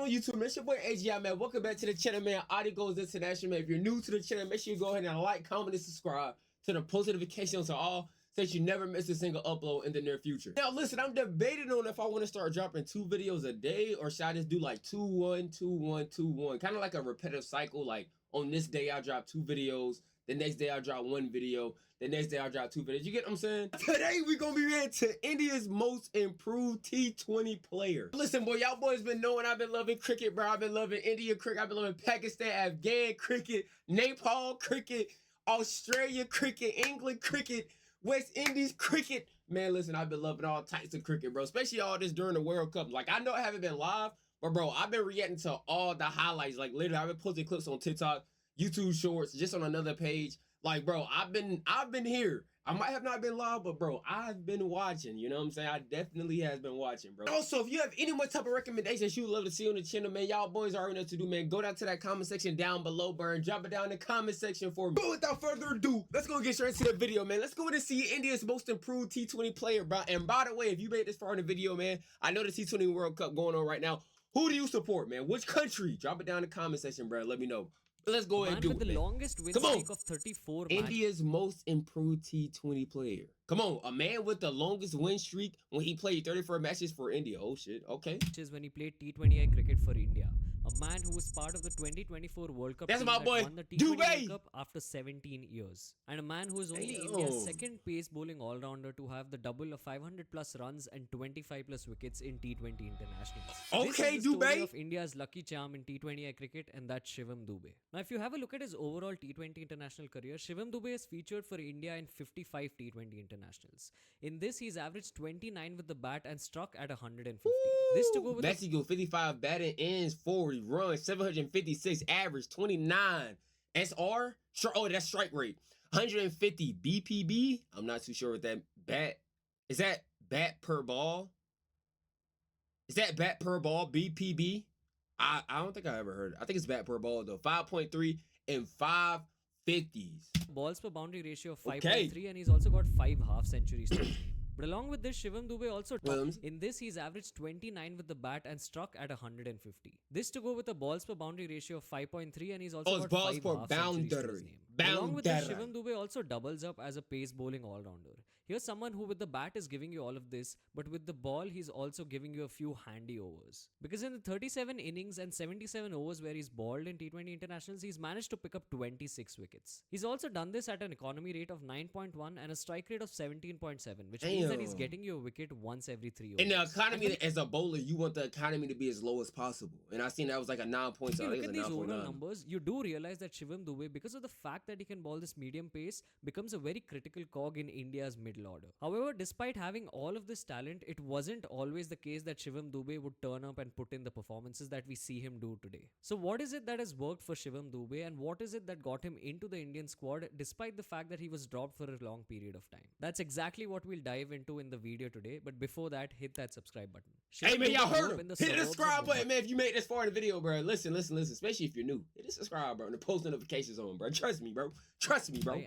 on YouTube, man? It's your boy AGI, man. Welcome back to the channel, man. AuDii goes international, man. If you're new to the channel, make sure you go ahead and like, comment, and subscribe to the post notifications to all so that you never miss a single upload in the near future. Now, listen, I'm debating on if I want to start dropping 2 videos a day or should I just do like 2-1, 2-1, 2-1. Kind of like a repetitive cycle. Like on this day, I'll drop 2 videos. The next day, I'll drop 1 video. The next day, I'll drop 2 videos. You get what I'm saying? Today, we're going to be ready to India's most improved T20 player. Listen, boy, y'all boys been knowing I've been loving cricket, bro. I've been loving India cricket. I've been loving Pakistan, Afghan cricket, Nepal cricket, Australia cricket, England cricket, West Indies cricket. Man, listen, I've been loving all types of cricket, bro. Especially all this during the World Cup. Like, I know I haven't been live, but, bro, I've been reacting to all the highlights. Like, literally, I've been posting clips on TikTok, YouTube Shorts, just on another page. Like, bro, I've been here. I might have not been live, but bro, I've been watching. You know what I'm saying? I definitely has been watching, bro. Also, if you have any more type of recommendations you would love to see on the channel, man, y'all boys already know what to do, man. Go down to that comment section down below, bro, and drop it down in the comment section for me. But without further ado, let's go get straight into the video, man. Let's go in and see India's most improved T20 player, bro. And by the way, if you made this far in the video, man, I know the T20 World Cup going on right now. Who do you support, man? Which country? Drop it down in the comment section, bro. Let me know. Let's go ahead and do it, man. Longest win streak of 34 India's most improved T20 player. Come on, a man with the longest win streak when he played 34 matches for India. Oh shit, okay. Which is when he played T20I cricket for India. A man who was part of the 2024 World Cup. That's my boy, won the T20 Dube. World Cup after 17 years. And a man who is only India's second pace bowling all-rounder to have the double of 500 plus runs and 25 plus wickets in T20 internationals. Okay, this is the Dube. story of India's lucky charm in T20I cricket, and that's Shivam Dube. Now, if you have a look at his overall T20 international career, Shivam Dube has featured for India in 55 T20 internationals. In this, he's averaged 29 with the bat and struck at 150. Ooh, this to go with Mexico 55 batting ends, 40 runs, 756 average, 29 SR. Oh, that's strike rate. 150 BPB. I'm not too sure what that bat is. That bat per ball? Is that bat per ball BPB? I don't think I ever heard it. I think it's bat per ball though. 5.3 and 5 50s. Balls per boundary ratio of 5.3, and he's also got 5 half centuries. But along with this, Shivam Dube also in this he's averaged 29 with the bat and struck at 150. This to go with a balls per boundary ratio of 5.3, and he's also got balls 5 per half centuries to his name. Along with this, Shivam Dube also doubles up as a pace bowling all-rounder. Here's someone who with the bat is giving you all of this, but with the ball he's also giving you a few handy overs. Because in the 37 innings and 77 overs where he's bowled in T20 internationals, he's managed to pick up 26 wickets. He's also done this at an economy rate of 9.1 and a strike rate of 17.7, which means that he's getting you a wicket once every 3 overs. In the economy, as a bowler, you want the economy to be as low as possible. And I seen that was like a 9 points. If you look at these overall numbers, you do realize that Shivam Dube, because of the fact that he can bowl this medium pace, becomes a very critical cog in India's middle order. However, despite having all of this talent, it wasn't always the case that Shivam Dube would turn up and put in the performances that we see him do today. So what is it that has worked for Shivam Dube, and what is it that got him into the Indian squad despite the fact that he was dropped for a long period of time? That's exactly what we'll dive into in the video today, but before that, hit that subscribe button. Hey man, y'all heard him. Hit the subscribe button, man, if you made this far in the video, bro. Listen, especially if you're new. Hit the subscribe button, the post notifications on, bro. Trust me, bro.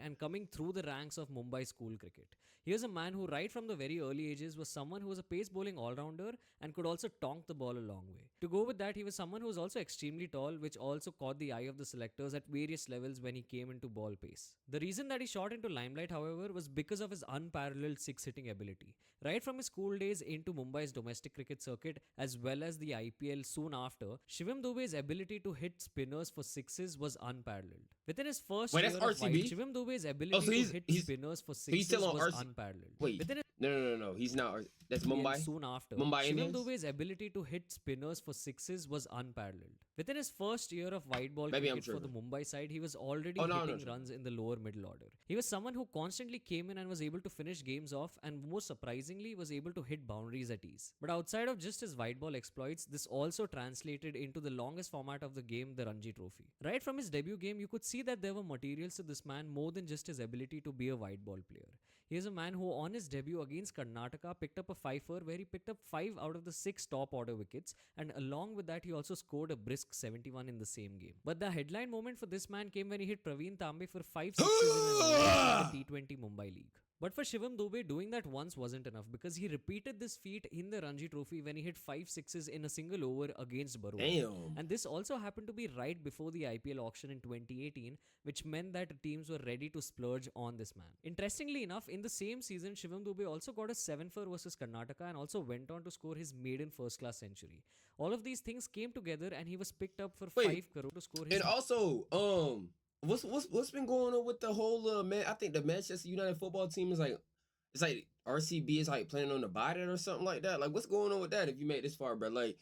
And coming through the ranks of Mumbai school cricket. Here's a man who right from the very early ages was someone who was a pace bowling all-rounder and could also tonk the ball a long way. To go with that, he was someone who was also extremely tall, which also caught the eye of the selectors at various levels when he came into ball pace. The reason that he shot into limelight, however, was because of his unparalleled six-hitting ability. Right from his school days into Mumbai's domestic cricket circuit as well as the IPL soon after, Shivam Dube's ability to hit spinners for sixes was unparalleled. Within his first year of white, Shivam Dube's ability to hit spinners for sixes was unparalleled. Wait, no, he's not. That's Mumbai. Soon after, Mumbai Shivam Indians? Dube's ability to hit spinners for sixes was unparalleled. Within his first year of white ball cricket for the Mumbai side, he was already hitting runs in the lower middle order. He was someone who constantly came in and was able to finish games off, and more surprisingly was able to hit boundaries at ease. But outside of just his white ball exploits, this also translated into the longest format of the game, the Ranji Trophy. Right from his debut game, you could see that there were materials to this man more than just his ability to be a white ball player. He is a man who on his debut against Karnataka picked up a 5-fer where he picked up 5 out of the 6 top order wickets, and along with that he also scored a brisk 71 in the same game. But the headline moment for this man came when he hit Praveen Tambe for 5 sixes in the T20 Mumbai League. But for Shivam Dube, doing that once wasn't enough because he repeated this feat in the Ranji Trophy when he hit 5 sixes in a single over against Baroda. Damn. And this also happened to be right before the IPL auction in 2018, which meant that teams were ready to splurge on this man. Interestingly enough, in the same season, Shivam Dube also got a 7-4 versus Karnataka and also went on to score his maiden first-class century. All of these things came together and he was picked up for 5 crore to score his... And also, what's been going on with the whole man? I think the Manchester United football team is like, it's like RCB is like planning on to buy that or something like that. Like, what's going on with that? If you made this far, bro, like,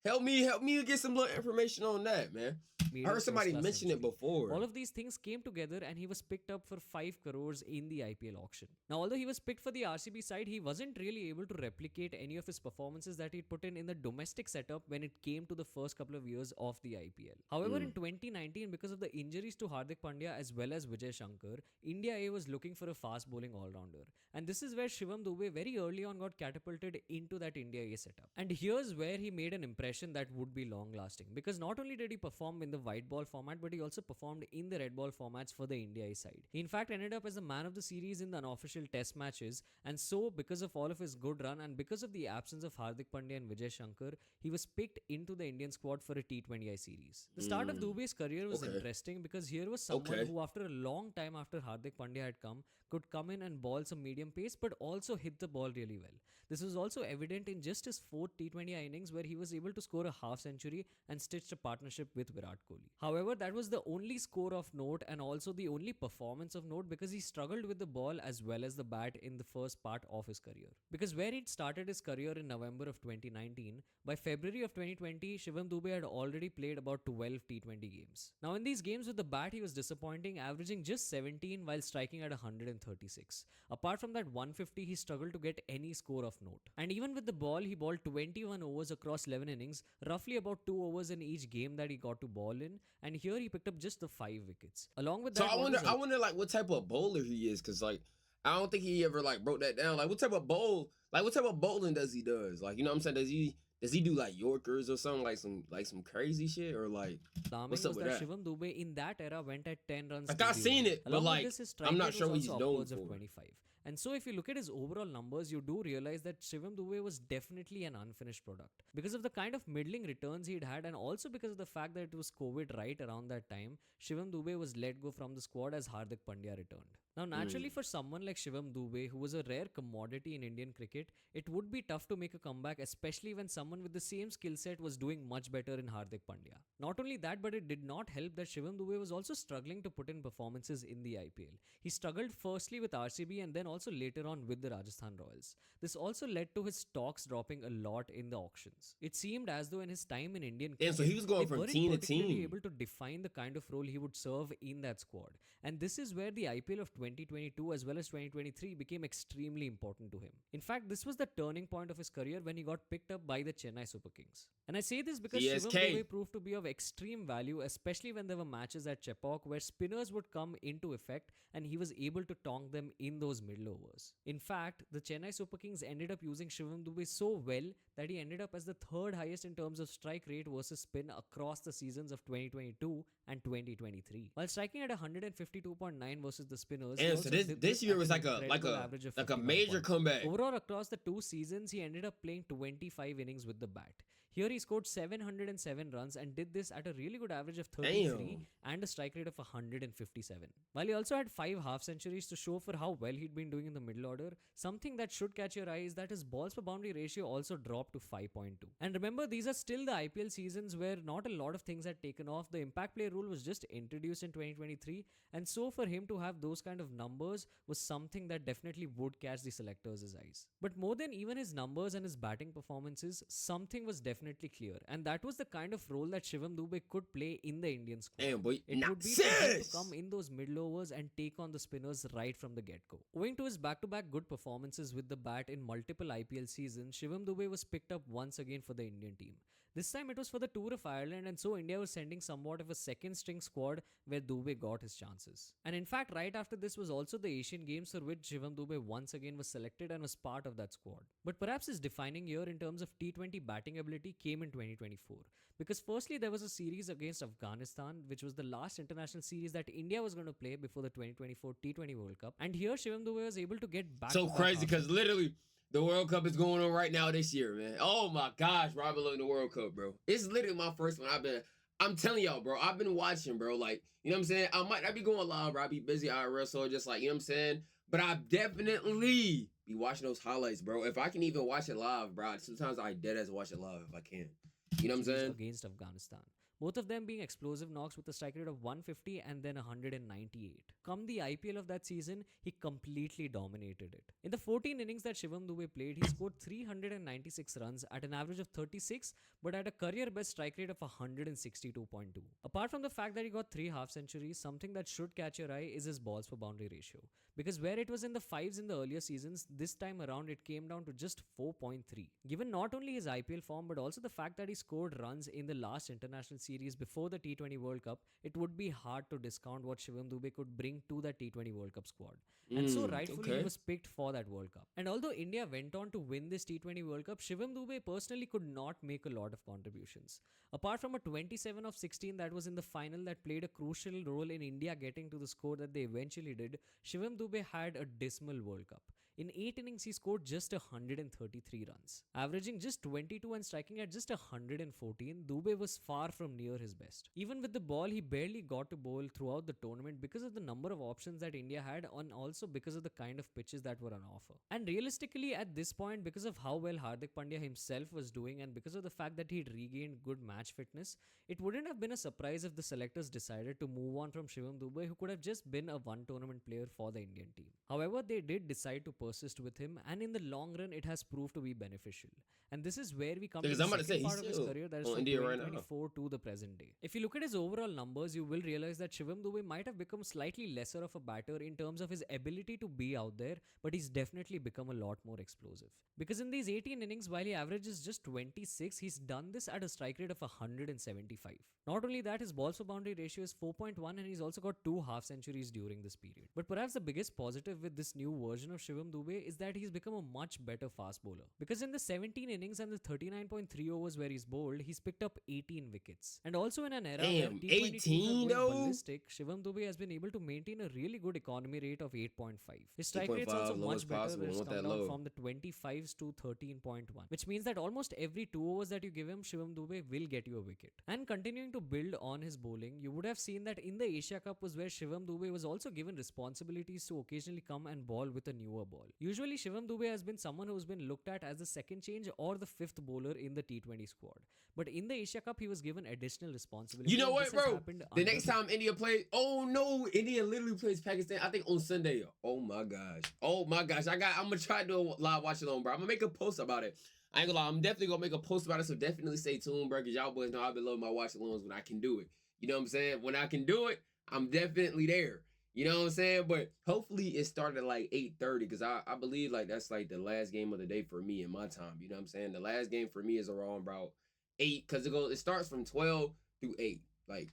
help me get some little information on that, man. I heard somebody mention it before. All of these things came together and he was picked up for 5 crores in the IPL auction. Now, although he was picked for the RCB side, he wasn't really able to replicate any of his performances that he'd put in the domestic setup when it came to the first couple of years of the IPL. However, in 2019, because of the injuries to Hardik Pandya as well as Vijay Shankar, India A was looking for a fast bowling all-rounder. And this is where Shivam Dube very early on got catapulted into that India A setup. And here's where he made an impression that would be long-lasting. Because not only did he perform in the white ball format, but he also performed in the red ball formats for the India A side. He in fact ended up as the man of the series in the unofficial test matches, and so because of all of his good run and because of the absence of Hardik Pandya and Vijay Shankar, he was picked into the Indian squad for a T20I series. The start of Dube's career was interesting because here was someone who after a long time after Hardik Pandya had come, could come in and ball some medium pace but also hit the ball really well. This was also evident in just his 4th T20I innings where he was able to score a half century and stitched a partnership with Virat Kohli. However, that was the only score of note and also the only performance of note because he struggled with the ball as well as the bat in the first part of his career. Because where he'd started his career in November of 2019, by February of 2020, Shivam Dube had already played about 12 T20 games. Now in these games with the bat, he was disappointing, averaging just 17 while striking at 136. Apart from that 150, he struggled to get any score of note. And even with the ball, he bowled 21 overs across 11 innings, roughly about 2 overs in each game that he got to ball in, and here he picked up just the 5 wickets. Along with that, I wonder like what type of bowler he is, because like I don't think he ever like broke that down. Like what type of bowling does he does? Like, you know what I'm saying? Does he do like Yorkers or something, like some crazy shit, or like what's up with that? Shivam Dube in that era went at 10 runs. Like I've seen it, but like I'm not sure what he's known for. 25. And so if you look at his overall numbers, you do realize that Shivam Dube was definitely an unfinished product. Because of the kind of middling returns he'd had and also because of the fact that it was COVID right around that time, Shivam Dube was let go from the squad as Hardik Pandya returned. Now naturally for someone like Shivam Dube, who was a rare commodity in Indian cricket, it would be tough to make a comeback, especially when someone with the same skill set was doing much better in Hardik Pandya. Not only that, but it did not help that Shivam Dube was also struggling to put in performances in the IPL. He struggled firstly with RCB and then also later on with the Rajasthan Royals. This also led to his stocks dropping a lot in the auctions. It seemed as though in his time in Indian cricket, so he was going from team to team, able to define the kind of role he would serve in that squad. And this is where the IPL of 2022 as well as 2023 became extremely important to him. In fact, this was the turning point of his career when he got picked up by the Chennai Super Kings. And I say this because Shivam Dube proved to be of extreme value, especially when there were matches at Chepauk where spinners would come into effect and he was able to tong them in those middle overs. In fact, the Chennai Super Kings ended up using Shivam Dube so well that he ended up as the 3rd highest in terms of strike rate versus spin across the seasons of 2022 and 2023. While striking at 152.9 versus the spinners, so this year was like a major comeback. Overall, across the 2 seasons, he ended up playing 25 innings with the bat. Here he scored 707 runs and did this at a really good average of 33 and a strike rate of 157. While he also had 5 half centuries to show for how well he'd been doing in the middle order, something that should catch your eye is that his balls per boundary ratio also dropped to 5.2. And remember, these are still the IPL seasons where not a lot of things had taken off. The impact play rule was just introduced in 2023, and so for him to have those kind of numbers was something that definitely would catch the selectors' eyes. But more than even his numbers and his batting performances, something was definitely clear, and that was the kind of role that Shivam Dube could play in the Indian squad. It would be for him to come in those middle overs and take on the spinners right from the get-go. Owing to his back-to-back good performances with the bat in multiple IPL seasons, Shivam Dube was picked up once again for the Indian team. This time it was for the Tour of Ireland, and so India was sending somewhat of a second string squad where Dube got his chances. And in fact, right after this was also the Asian Games, for which Shivam Dube once again was selected and was part of that squad. But perhaps his defining year in terms of T20 batting ability came in 2024. Because firstly, there was a series against Afghanistan, which was the last international series that India was going to play before the 2024 T20 World Cup. And here Shivam Dube was able to get back. So crazy because literally the World Cup is going on right now this year, man. Oh my gosh, bro, I've been looking at the World Cup, bro. It's literally my first one. I'm telling y'all, bro, I've been watching, bro. Like, you know what I'm saying? I might not be going live, bro. I be busy IRL, so just like, you know what I'm saying? But I definitely be watching those highlights, bro. If I can even watch it live, bro, sometimes I deadass watch it live if I can. You know what I'm saying? Against Afghanistan. Both of them being explosive knocks with a strike rate of 150 and then 198. Come the IPL of that season, he completely dominated it. In the 14 innings that Shivam Dube played, he scored 396 runs at an average of 36, but at a career best strike rate of 162.2. Apart from the fact that he got 3 half centuries, something that should catch your eye is his balls per boundary ratio. Because where it was in the 5s in the earlier seasons, this time around it came down to just 4.3. Given not only his IPL form, but also the fact that he scored runs in the last international series before the T20 World Cup, it would be hard to discount what Shivam Dube could bring to that T20 World Cup squad. And so rightfully he was picked for that World Cup. And although India went on to win this T20 World Cup, Shivam Dube personally could not make a lot of contributions. Apart from a 27 of 16 that was in the final that played a crucial role in India getting to the score that they eventually did, Shivam Dube had a dismal World Cup. In 8 innings, he scored just 133 runs. Averaging just 22 and striking at just 114, Dube was far from near his best. Even with the ball, he barely got to bowl throughout the tournament because of the number of options that India had and also because of the kind of pitches that were on offer. And realistically, at this point, because of how well Hardik Pandya himself was doing and because of the fact that he'd regained good match fitness, it wouldn't have been a surprise if the selectors decided to move on from Shivam Dube, who could have just been a one tournament player for the Indian team. However, they did decide to persist with him, and in the long run it has proved to be beneficial. And this is where we come to the second part of his career, that is from 2024 to the present day. If you look at his overall numbers, you will realize that Shivam Dube might have become slightly lesser of a batter in terms of his ability to be out there, but he's definitely become a lot more explosive. Because in these 18 innings, while he averages just 26, he's done this at a strike rate of 175. Not only that, his balls per boundary ratio is 4.1 and he's also got 2 half centuries during this period. But perhaps the biggest positive with this new version of Shivam Dube is that he's become a much better fast bowler. Because in the 17 innings and the 39.3 overs where he's bowled, he's picked up 18 wickets. And also in an era where T20 ballistic, Shivam Dube has been able to maintain a really good economy rate of 8.5. His strike rate is also much better, where it's come down from the 25s to 13.1, which means that almost every 2 overs that you give him, Shivam Dube will get you a wicket. And continuing to build on his bowling, you would have seen that in the Asia Cup was where Shivam Dube was also given responsibilities to occasionally come and bowl with a newer ball. Usually Shivam Dube has been someone who's been looked at as the second change or the 5th bowler in the T20 squad. But in the Asia Cup, he was given additional responsibilities. You know what, bro? The next time India plays, oh no, India literally plays Pakistan, I think on Sunday. Oh my gosh. I'm gonna try to do a live watch along, bro. I'm gonna make a post about it. I ain't gonna lie, I'm definitely gonna make a post about it, so definitely stay tuned, bro, because y'all boys know I've been loving my watch alongs when I can do it. You know what I'm saying? When I can do it, I'm definitely there. You know what I'm saying? But hopefully it started at like 8:30, because I believe like that's like the last game of the day for me in my time. You know what I'm saying? The last game for me is around about 8, because it starts from 12 through 8. Like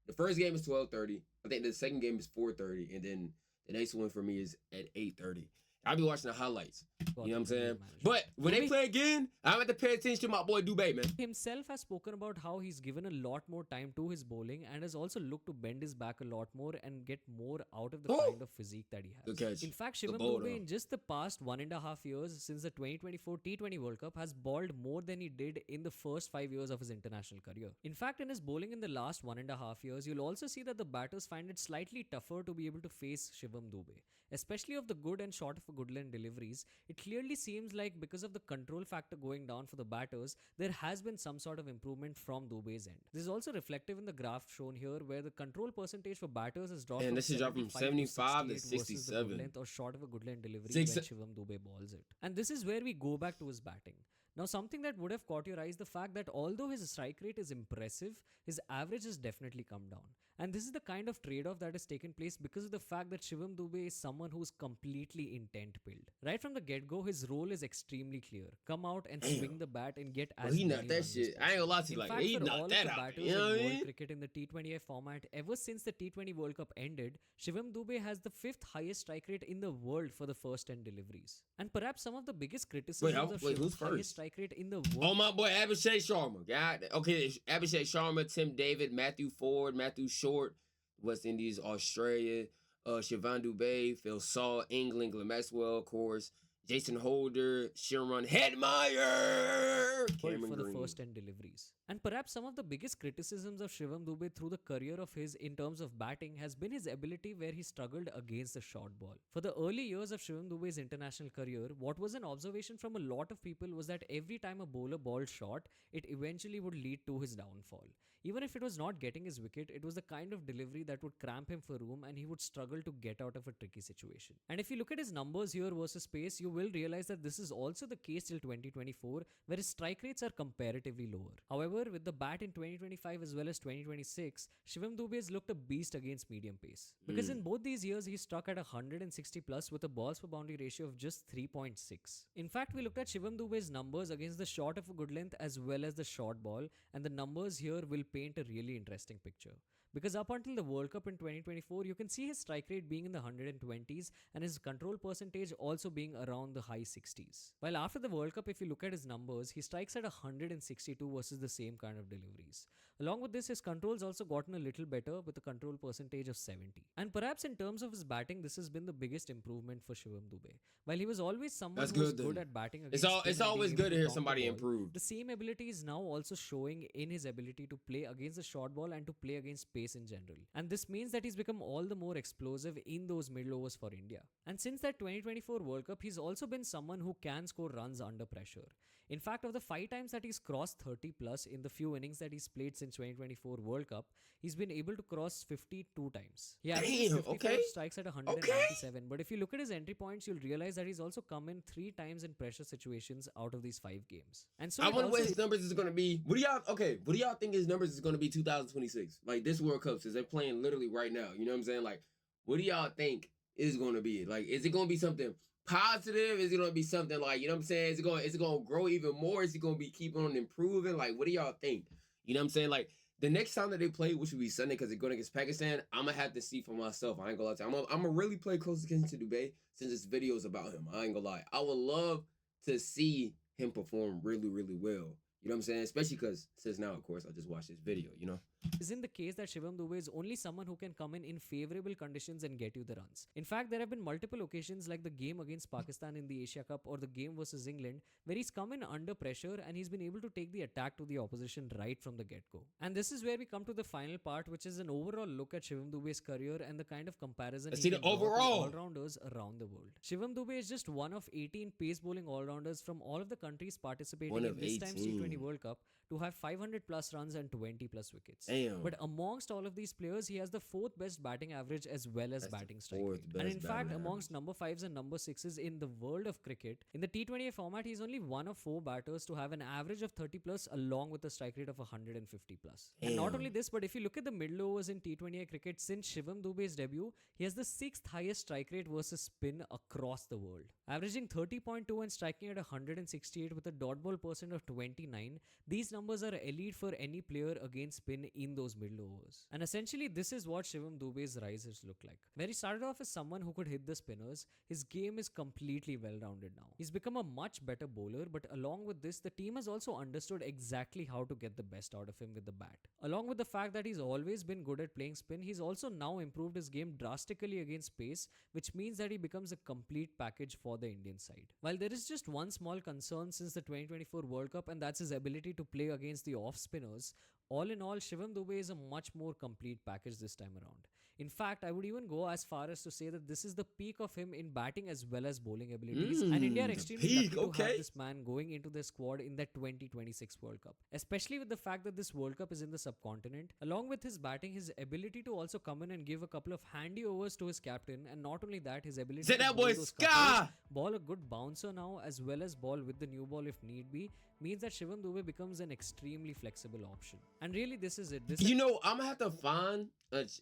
the first game is 12:30. I think the second game is 4:30, and then the next one for me is at 8:30. I'll be watching the highlights. You know what I'm saying? But when they play again, I'm going to pay attention to my boy Dube, man. Himself has spoken about how he's given a lot more time to his bowling and has also looked to bend his back a lot more and get more out of the kind of physique that he has. In fact, Shivam Dube in just the past 1.5 years since the 2024 T20 World Cup has bowled more than he did in the first 5 years of his international career. In fact, in his bowling in the last 1.5 years, you'll also see that the batters find it slightly tougher to be able to face Shivam Dube. Especially of the good and short of a good length deliveries, it clearly seems like because of the control factor going down for the batters, there has been some sort of improvement from Dube's end. This is also reflective in the graph shown here, where the control percentage for batters has dropped from 75 to 67 length or short of a good length delivery when Shivam Dube balls it. And this is where we go back to his batting. Now, something that would have caught your eye is the fact that although his strike rate is impressive, his average has definitely come down. And this is the kind of trade-off that has taken place because of the fact that Shivam Dube is someone who is completely intent build. Right from the get-go, his role is extremely clear. Come out and swing the bat and get as he many knocked that runs shit. as I ain't gonna lie to possible. you, like, In fact, he for knocked all of that the out. batters You know what I in mean? world cricket in the T20I format, ever since the T20 World Cup ended, Shivam Dube has the 5th highest strike rate in the world for the first 10 deliveries. And perhaps some of the biggest criticisms of Shivam's highest strike rate in the world. Oh, my boy, Abhishek Sharma. God, okay, Abhishek Sharma, Tim David, Matthew Ford, Matthew Short, West Indies, Australia, Shivam Dube, Phil Saw, England, Glenn Maxwell, of course, Jason Holder, Sharon Hedmeyer, Cameron for the Green. first 10 deliveries. And perhaps some of the biggest criticisms of Shivam Dube through the career of his in terms of batting has been his ability where he struggled against the short ball. For the early years of Shivam Dube's international career, what was an observation from a lot of people was that every time a bowler balled short, it eventually would lead to his downfall. Even if it was not getting his wicket, it was the kind of delivery that would cramp him for room and he would struggle to get out of a tricky situation. And if you look at his numbers here versus pace, you will realize that this is also the case till 2024, where his strike rates are comparatively lower. However, with the bat in 2025 as well as 2026, Shivam Dube has looked a beast against medium pace. Because in both these years, he struck at 160 plus with a balls per boundary ratio of just 3.6. In fact, we looked at Shivam Dube's numbers against the short of a good length as well as the short ball, and the numbers here will paint a really interesting picture. Because up until the World Cup in 2024, you can see his strike rate being in the 120s and his control percentage also being around the high 60s. While after the World Cup, if you look at his numbers, he strikes at 162 versus the same kind of deliveries. Along with this, his control's also gotten a little better with a control percentage of 70. And perhaps in terms of his batting, this has been the biggest improvement for Shivam Dube. While he was always someone who was good at batting against it's always good to hear somebody improve. The same ability is now also showing in his ability to play against the short ball and to play against pace in general. And this means that he's become all the more explosive in those middle overs for India. And since that 2024 World Cup, he's also been someone who can score runs under pressure. In fact, of the 5 times that he's crossed 30 plus in the few innings that he's played since 2024 World Cup, he's been able to cross 52 times. He averages 55 strikes at 197. But if you look at his entry points, you'll realize that he's also come in 3 times in pressure situations out of these 5 games. And so I wonder what his numbers is going to be. What do y'all think his numbers is going to be 2026? Like this World Cup, since they're playing literally right now. You know what I'm saying? Like, what do y'all think is going to be? Like, is it going to be something positive? Is it going to be something like, you know what I'm saying? Is it going to grow even more? Is it going to be keep on improving? Like, what do y'all think? You know what I'm saying? Like, the next time that they play, which will be Sunday because they're going against Pakistan, I'm going to have to see for myself. I ain't going to lie to you. I'm going to really play close attention to Dube since this video is about him. I ain't going to lie. I would love to see him perform really, really well. You know what I'm saying? Especially because since now, of course, I just watched this video, you know? Isn't the case that Shivam Dube is only someone who can come in favorable conditions and get you the runs. In fact, there have been multiple occasions like the game against Pakistan in the Asia Cup or the game versus England where he's come in under pressure and he's been able to take the attack to the opposition right from the get-go. And this is where we come to the final part, which is an overall look at Shivam Dube's career and the kind of comparison he can draw to all-rounders around the world. Shivam Dube is just one of 18 pace bowling all-rounders from all of the countries participating in this time's T20 World Cup to have 500 plus runs and 20 plus wickets. Damn. But amongst all of these players, he has the 4th best batting average as well as batting strike rate. And in fact, amongst number 5s and number 6s in the world of cricket, in the T20I format, he's only one of 4 batters to have an average of 30 plus along with a strike rate of 150 plus. Damn. And not only this, but if you look at the middle overs in T20I cricket since Shivam Dube's debut, he has the 6th highest strike rate versus spin across the world. Averaging 30.2 and striking at 168 with a dot ball percent of 29, these numbers are elite for any player against spin in those middle overs. And essentially, this is what Shivam Dube's rise has looked like. Where he started off as someone who could hit the spinners, his game is completely well-rounded now. He's become a much better bowler, but along with this, the team has also understood exactly how to get the best out of him with the bat. Along with the fact that he's always been good at playing spin, he's also now improved his game drastically against pace, which means that he becomes a complete package for the Indian side. While there is just one small concern since the 2024 World Cup, and that's his ability to play against the off spinners, all in all, Shivam Dube is a much more complete package this time around. In fact, I would even go as far as to say that this is the peak of him in batting as well as bowling abilities. And India are extremely lucky to have this man going into their squad in the 2026 World Cup. Especially with the fact that this World Cup is in the subcontinent. Along with his batting, his ability to also come in and give a couple of handy overs to his captain, and not only that, his ability to bowl those couples, ball a good bouncer now as well as ball with the new ball if need be, means that Shivam Dube becomes an extremely flexible option. And really, this is it. You know, I'm gonna have to find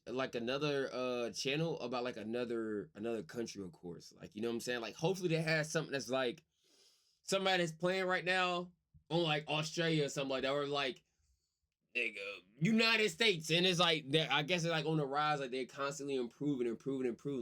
like another channel about like another country, of course. Like, you know what I'm saying? Like, hopefully they have something that's like somebody that's playing right now on like Australia or something like that, or like United States, and it's like I guess it's like on the rise. Like, they're constantly improving.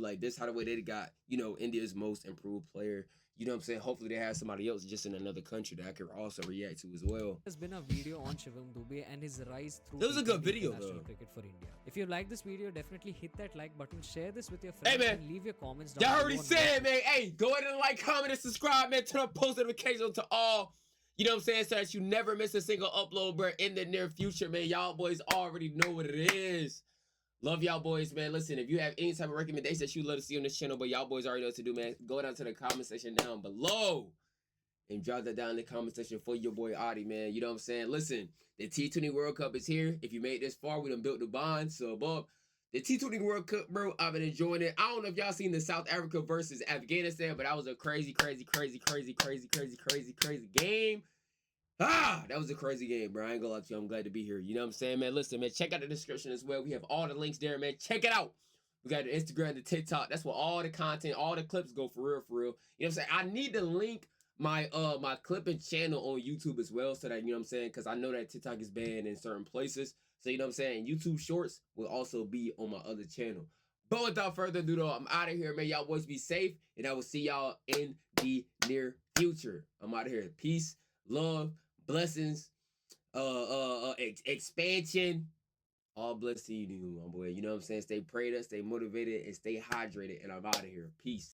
Like, this how the way they got, you know, India's most improved player. You know what I'm saying? Hopefully they have somebody else just in another country that I could also react to as well. There's been a video on Shivam Dube and his rise through. It was a good video though. Cricket for India. If you like this video, definitely hit that like button, share this with your friends, hey, man, and leave your comments down. Y'all already said, man. Hey, go ahead and like, comment, and subscribe, man. Turn on post notifications to all. You know what I'm saying? So that you never miss a single upload, bro, in the near future, man. Y'all boys already know what it is. Love y'all boys, man. Listen, if you have any type of recommendation that you'd love to see on this channel, but y'all boys already know what to do, man, go down to the comment section down below and drop that down in the comment section for your boy Audi, man. You know what I'm saying? Listen, the T20 World Cup is here. If you made it this far, we done built the bond. So, above the T20 World Cup, bro, I've been enjoying it. I don't know if y'all seen the South Africa versus Afghanistan, but that was a crazy game. That was a crazy game, bro. I ain't gonna lie to you. I'm glad to be here. You know what I'm saying, man? Listen, man, check out the description as well. We have all the links there, man. Check it out. We got the Instagram, the TikTok. That's where all the content, all the clips go for real, for real. You know what I'm saying? I need to link my my clipping channel on YouTube as well, so that, you know what I'm saying, because I know that TikTok is banned in certain places. So, you know what I'm saying? YouTube Shorts will also be on my other channel. But without further ado, though, I'm out of here, man. Y'all boys be safe, and I will see y'all in the near future. I'm out of here. Peace, love, blessings, expansion, all blessed to you, my boy. You know what I'm saying? Stay prayed up, stay motivated, and stay hydrated. And I'm out of here. Peace.